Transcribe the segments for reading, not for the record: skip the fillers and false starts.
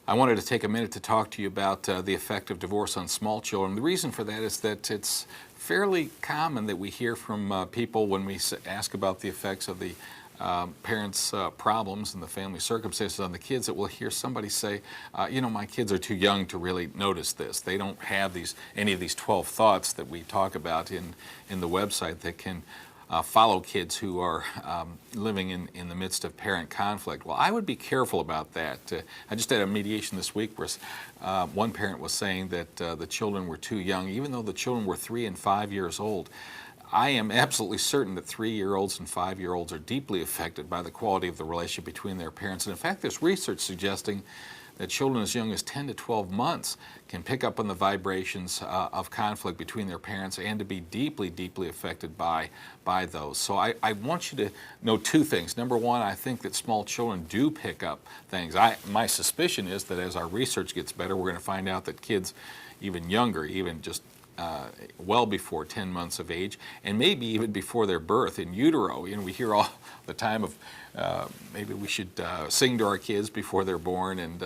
I wanted to take a minute to talk to you about the effect of divorce on small children. The reason for that is that it's fairly common that we hear from people when we ask about the effects of the parents' problems and the family circumstances on the kids, that we'll hear somebody say, you know, my kids are too young to really notice this. They don't have any of these 12 thoughts that we talk about in the website that can follow kids who are living in the midst of parent conflict. Well, I would be careful about that. I just had a mediation this week where one parent was saying that the children were too young, even though the children were 3 and 5 years old. I am absolutely certain that 3-year-olds and 5-year-olds are deeply affected by the quality of the relationship between their parents. And in fact, there's research suggesting that children as young as 10 to 12 months can pick up on the vibrations of conflict between their parents and to be deeply, deeply affected by those. So I want you to know two things. Number one, I think that small children do pick up things. My suspicion is that as our research gets better, we're going to find out that kids even younger, even just well before 10 months of age, and maybe even before their birth in utero. You know, we hear all the time of maybe we should sing to our kids before they're born, and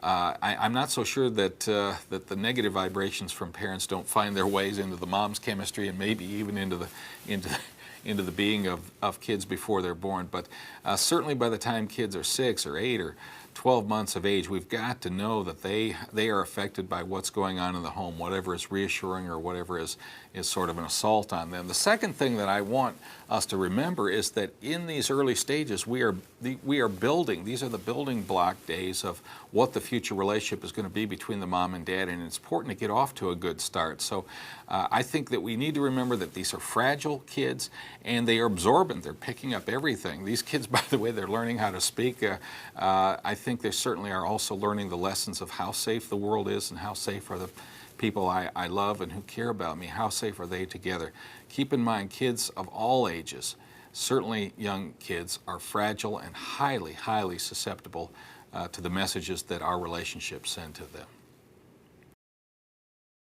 I'm not so sure that that the negative vibrations from parents don't find their ways into the mom's chemistry and maybe even into the being of kids before they're born. But certainly by the time kids are 6 or 8 or 12 months of age, we've got to know that they are affected by what's going on in the home, whatever is reassuring or whatever is sort of an assault on them. The second thing that I want us to remember is that in these early stages, we are building. These are the building block days of what the future relationship is going to be between the mom and dad, and it's important to get off to a good start. So I think that we need to remember that these are fragile kids, and they are absorbent. They're picking up everything. These kids, by the way, they're learning how to speak. I think they certainly are also learning the lessons of how safe the world is and how safe are the people I love and who care about me. How safe are they together? Keep in mind, kids of all ages, certainly young kids, are fragile and highly, highly susceptible to the messages that our relationships send to them.